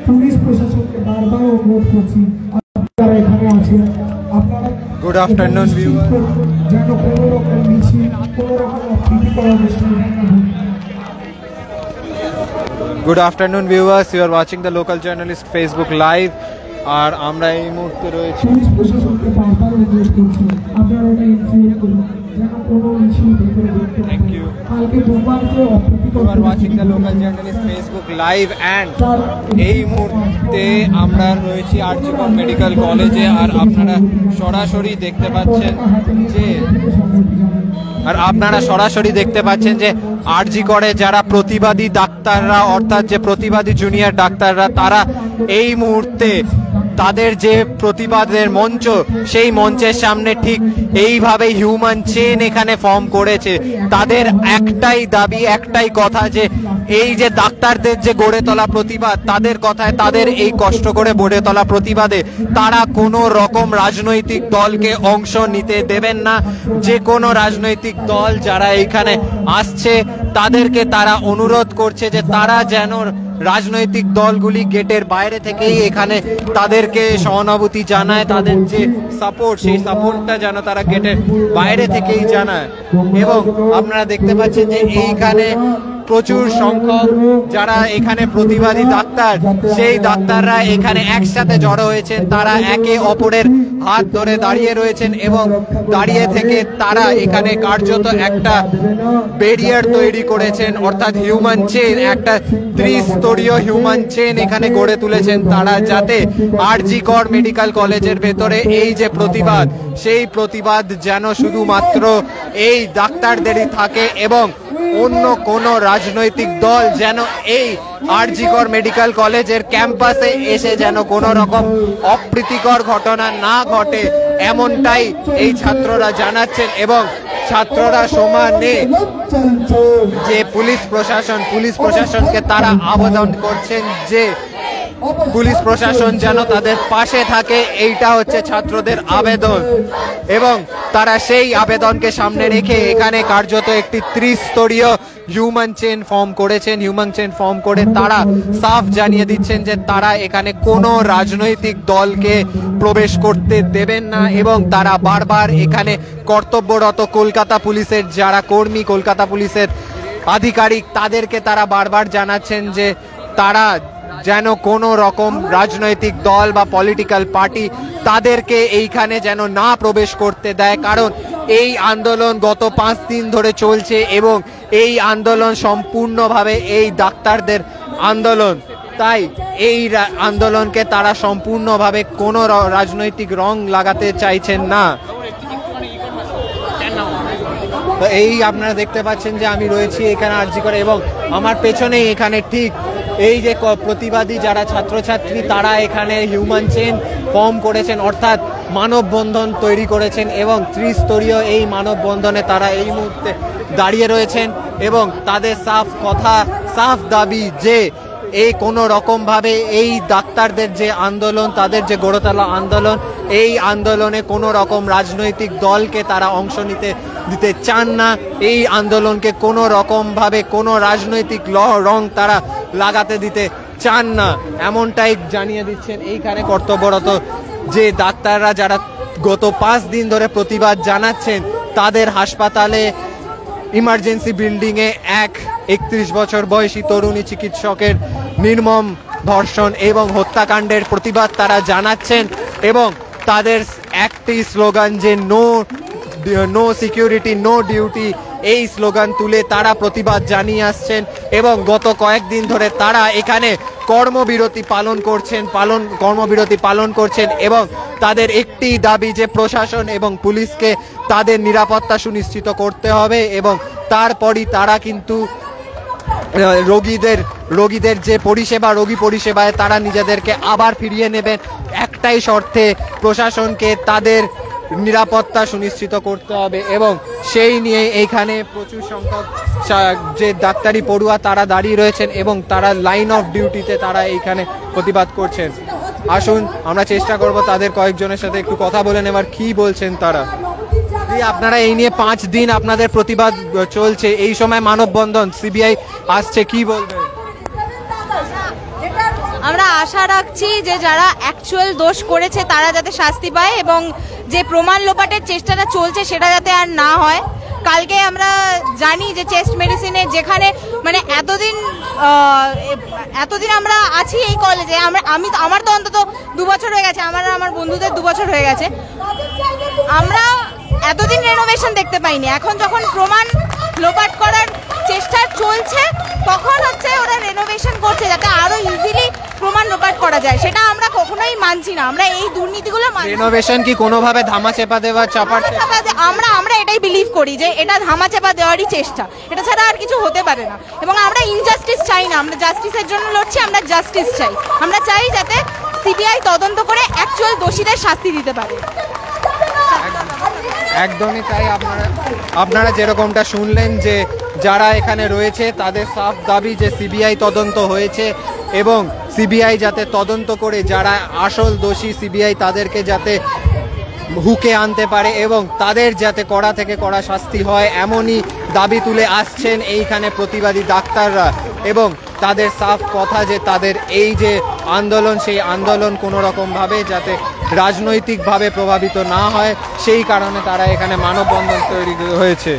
Police প্রশাসনকে বারবার অনুরোধ করছি আপনারা এখানে আছেন, আপনারা গুড আফটারনুন ভিউয়ার, যেন কোনো রকম মিছিল, কোনো রকম অপ্রীতিকর অনুষ্ঠান। Good afternoon viewers, you are watching the local journalist Facebook live. আর আমরা এই মুহূর্তে রয়েছি পুলিশ প্রশাসনকে বারবার অনুরোধ করছি আপনারা এটা ইনফর্ম করুন যেন কোনো মিছিল ভেতরে ঢুকতে না পারে। কালকে দুবার যে অপ্রীতিকর, you are watching the local journalist Facebook live and এই মুহূর্তে আমরা রয়েছি আরজি কর মেডিকেল কলেজে। আর আপনারা সরাসরি দেখতে পাচ্ছেন যে আরজি করে যারা প্রতিবাদী ডাক্তাররা, অর্থাৎ যে প্রতিবাদী জুনিয়র ডাক্তাররা, তারা এই মুহূর্তে তাদের যে প্রতিবাদের মঞ্চ, সেই মঞ্চের সামনে ঠিক এইভাবে হিউম্যান চেইন এখানে ফর্ম করেছে। তাদের একটাই দাবি, একটাই কথা যে এই যে ডাক্তারদের যে গড়ে তোলা প্রতিবাদ, তাদের কথায়, তাদের এই কষ্ট করে গড়ে তোলা প্রতিবাদে তারা কোনো রকম রাজনৈতিক দলকে অংশ নিতে দেবেন না। যে কোনো রাজনৈতিক দল যারা এইখানে আসছে তাদেরকে তারা অনুরোধ করছে যে তারা যেন রাজনৈতিক দলগুলি গেটের বাইরে থেকেই এখানে তাদেরকে সহানুভূতি জানায়, তাদের যে সাপোর্ট, সেই সাপোর্টটা যেন তারা গেটের বাইরে থেকেই জানায়। এবং আপনারা দেখতে পাচ্ছেন যে এইখানে প্রচুর সংখ্যক যারা এখানে প্রতিবাদী ডাক্তার, সেই ডাক্তাররা এখানে একসাথে জড়ো হয়েছেন। তারা একে অপরের হাত ধরে দাঁড়িয়ে রয়েছেন এবং দাঁড়িয়ে থেকে তারা এখানে কার্যত একটা ব্যারিয়ার তৈরি করেছেন, অর্থাৎ হিউম্যান চেইন, একটা ত্রিস্তরীয় হিউম্যান চেইন এখানে গড়ে তুলেছেন তারা, যাতে আরজি কর মেডিকেল কলেজের ভেতরে এই যে প্রতিবাদ, সেই প্রতিবাদ যেন শুধুমাত্র এই ডাক্তারদেরই থাকে এবং অন্য কোনো রাজনৈতিক দল যেন এই আরজি কর মেডিকেল কলেজের ক্যাম্পাসে এসে যেন কোনো রকম অপ্রীতিকর ঘটনা না ঘটে, এমনটাই এই ছাত্ররা জানাচ্ছেন। এবং ছাত্ররা সমানে যে পুলিশ প্রশাসনকে তারা আবেদন করছেন যে পুলিশ প্রশাসন যেন তাদের পাশে থাকে, এইটা হচ্ছে ছাত্রদের আবেদন। এবং তারা সেই আবেদনকে সামনে রেখে এখানে কার্যত একটি ত্রিস্তরীয় হিউম্যান চেইন ফর্ম করেছেন। হিউম্যান চেইন ফর্ম করে তারা সাফ জানিয়ে দিচ্ছেন যে তারা এখানে কোনো রাজনৈতিক দলকে প্রবেশ করতে দেবেন না। এবং তারা বারবার এখানে কর্তব্যরত কলকাতা পুলিশের যারা কর্মী, কলকাতা পুলিশের আধিকারিক, তাদেরকে তারা বারবার জানাচ্ছেন যে তারা যেন কোনো রকম রাজনৈতিক দল বা পলিটিক্যাল পার্টি তাদেরকে এইখানে যেন না প্রবেশ করতে দেয়। কারণ এই আন্দোলন গত 5 দিন ধরে চলছে এবং এই আন্দোলন সম্পূর্ণভাবে এই ডাক্তারদের আন্দোলন। তাই এই আন্দোলনকে তারা সম্পূর্ণভাবে কোনো রাজনৈতিক রং লাগাতে চাইছেন না। এই আপনারা দেখতে পাচ্ছেন যে আমি রয়েছি এখানে আরজি করে এবং আমার পেছনেই এখানে ঠিক এই যে প্রতিবাদী যারা ছাত্রছাত্রী, তারা এখানে হিউম্যান চেইন ফর্ম করেছেন, অর্থাৎ মানববন্ধন তৈরি করেছেন এবং ত্রিস্তরীয় এই মানববন্ধনে তারা এই মুহূর্তে দাঁড়িয়ে রয়েছেন এবং তাদের সাফ কথা, সাফ দাবি যে এই কোনো রকমভাবে এই ডাক্তারদের যে আন্দোলন, তাদের যে গড়ে তোলা আন্দোলন, এই আন্দোলনে কোনো রকম রাজনৈতিক দলকে তারা অংশ দিতে চান না। এই আন্দোলনকে কোনো রকমভাবে কোনো রাজনৈতিক রং তারা লাগাতে দিতে চান না, এমনটাই জানিয়ে দিচ্ছেন এইখানে কর্তব্যরত যে ডাক্তাররা, যারা গত 5 দিন ধরে প্রতিবাদ জানাচ্ছেন। তাদের হাসপাতালে ইমার্জেন্সি বিল্ডিংয়ে 31 বছর বয়সী তরুণী চিকিৎসকের নির্মম ধর্ষণ এবং হত্যাকাণ্ডের প্রতিবাদ তারা জানাচ্ছেন এবং তাদের একটি স্লোগান যে নো সিকিউরিটি নো ডিউটি, এই স্লোগান তুলে তারা প্রতিবাদ জানিয়ে আসছেন এবং গত কয়েকদিন ধরে তারা এখানে কর্মবিরতি পালন করছেন এবং তাদের একটি দাবি যে প্রশাসন এবং পুলিশকে তাদের নিরাপত্তা সুনিশ্চিত করতে হবে এবং তারপরই তারা কিন্তু রোগীদের যে পরিষেবা, রোগী পরিষেবায় তারা নিজেদেরকে আবার ফিরিয়ে নেবেন। একটাই শর্তে, প্রশাসনকে তাদের নিরাপত্তা সুনিশ্চিত করতে হবে এবং সেই নিয়ে এইখানে প্রচুর সংখ্যক যে ডাক্তারি পড়ুয়া তারা দাঁড়িয়ে রয়েছেন এবং তারা লাইন অফ ডিউটিতে তারা এইখানে প্রতিবাদ করছেন। আসুন আমরা চেষ্টা করব তাদের কয়েকজনের সাথে একটু কথা বলে নেবার, কি বলছেন তারা। আপনারা এই নিয়ে 5 দিন আপনাদের প্রতিবাদ চলছে, এই সময় মানববন্ধন, সিবিআই আসছে, কি বলবেন? আমরা আশা রাখছি যে যারা অ্যাকচুয়াল দোষ করেছে তারা যাতে শাস্তি পায় এবং যে প্রমাণ লোপাটের চেষ্টাটা চলছে সেটা যাতে আর না হয়। কালকে আমরা জানি যে চেস্ট মেডিসিনে যেখানে মানে এতদিন আমরা আছি এই কলেজে, আমার তো অন্তত 2 বছর হয়ে গেছে, আমার বন্ধুদের 2 বছর হয়ে গেছে, আমরা এতদিন রেনোভেশন দেখতে পাইনি। এখন যখন প্রমাণ লোপাট করার চেষ্টা চলছে তখন হচ্ছে ওরা রেনোভেশন করছে যাতে আরো ইজিলি প্রমাণ লোপাট করা যায়, সেটা আমরা কখনোই মানছি না। আমরা এই দুর্নীতিগুলো রেনোভেশন কি কোনোভাবে ধামাচাপা দেওয়া, আমরা এটাই বিলিভ করি যে এটা ধামাচাপা দেওয়ারই চেষ্টা, এটা ছাড়া আর কিছু হতে পারে না। এবং আমরা ইনজাস্টিস চাই না, আমরা জাস্টিসের জন্য লড়ছি, আমরা জাস্টিস চাই। আমরা চাই যাতে সিবিআই তদন্ত করে অ্যাকচুয়াল দোষীদের শাস্তি দিতে পারে। একদমই তাই। আপনারা যেরকমটা শুনলেন যে যারা এখানে রয়েছে তাদের সাফ দাবি যে সিবিআই তদন্ত হয়েছে এবং সিবিআই যাতে তদন্ত করে যারা আসল দোষী সিবিআই তাদেরকে যাতে হুকে আনতে পারে এবং তাদের যাতে কড়া থেকে কড়া শাস্তি হয়, এমনই দাবি তুলে আসছেন এইখানে প্রতিবাদী ডাক্তাররা। এবং তাদের সাফ কথা যে তাদের এই যে আন্দোলন, সেই আন্দোলন কোনো রকমভাবে যাতে রাজনৈতিকভাবে প্রভাবিত না হয়, সেই কারণে তারা এখানে মানববন্ধন তৈরি হয়েছে।